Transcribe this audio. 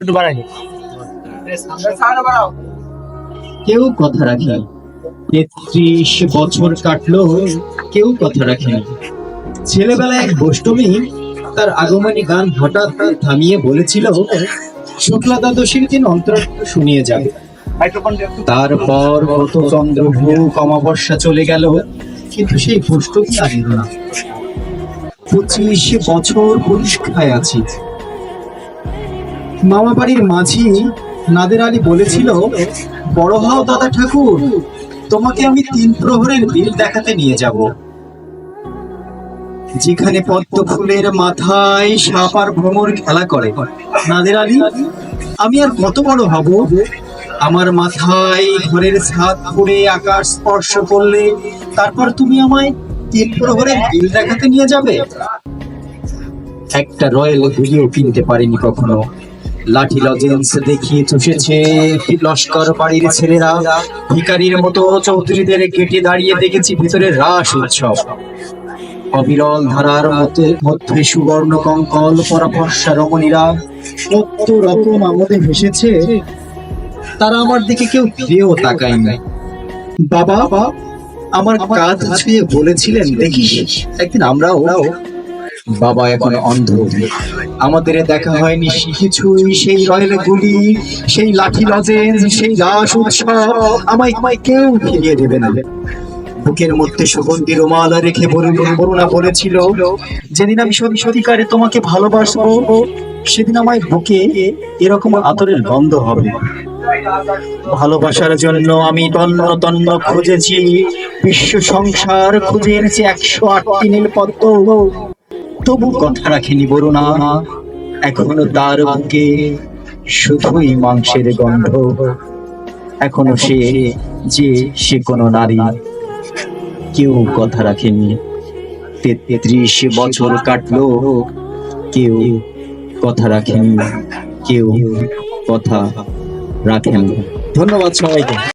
একটু বাড়াই কেউ কথা রাখেনি। ৩৩ বছর কাটলো, কেউ কথা রাখেনি। ছেলেবেলায় এক বৈষ্ণবী তার আগমনী গান হঠাৎ থামিয়ে বলেছিল, শুক্লা দ্বাদশীর দিন অন্তরাত্ম শুনিয়ে যাবে। তারপর কত চন্দ্রভূক অমাবস্যা চলে গেল, কিন্তু সেই বৈষ্ণবী আর এলো না। ২৫ বছর পরীক্ষায় আছি। মামা বাড়ির মাঝি নাদের আলী বলেছিল, বড় হও দাদা ঠাকুর, তোমাকে আমি ৩ প্রহরের বিল দেখাতে নিয়ে যাব, যেখানে পদ্ম ফুলের মাথায় সাপ আর ভ্রমর খেলা করে। নাদের আলী, আমি আর কত বড় হব? আমার মাথায় ঘরের ছাদ পড়ে আকাশ স্পর্শ করলে তারপর তুমি আমায় ৩ প্রহরের বিল দেখাতে নিয়ে যাবে? একটা রয়্যাল ঘুড়িও কিনতে পারিনি কখনো। লাঠি লজেন্স দেখিয়ে চষেছে লস্কর বাড়ির ছেলেরা। ভিখারির মতো চৌধুরীদের গেটে দাঁড়িয়ে দেখেছি ভিতরে রাস উৎসব। অবিরল ধারার মধ্যে সুবর্ণ কঙ্কল পরাফর্ষা রমণীরা কত রকম আমোদে ভেসেছে, তারা আমার দিকে কেউ ফিরেও তাকায়নি। বাবা আমার কাঁধ ছুঁয়ে বলেছিলেন, দেখিস একদিন আমরাও। বাবা এখন অন্ধ, আমাদের দেখা হয়নি কিছুই। সেই রয়েল গুলি, সেই লাঠি লজেন্স, সেই রাস উৎসব আমায় কেউ ফিরিয়ে দেবে না। বুকের মধ্যে সুগন্ধি রুমাল রেখে বরুণা বলেছিল, যেদিন আমি সত্যিকারে তোমাকে ভালোবাসবো সেদিন আমায় বুকে এরকম আতরের গন্ধ হবে। ভালোবাসার জন্য আমি তন্ন তন্ন খুঁজেছি, বিশ্ব সংসার খুঁজে এনেছি ১০৮টি নীল পদ্ম, তবু কথা রাখেনি বরুণা। এখনো তার বুকে শুধুই মাংসের গন্ধ। এখনো সে কোনো নারী। কেউ কথা রাখেনি। ৩৩ বছর কাটলো, কেউ কথা রাখেনি, কেউ কথা রাখেনি। ধন্যবাদ সবাইকে।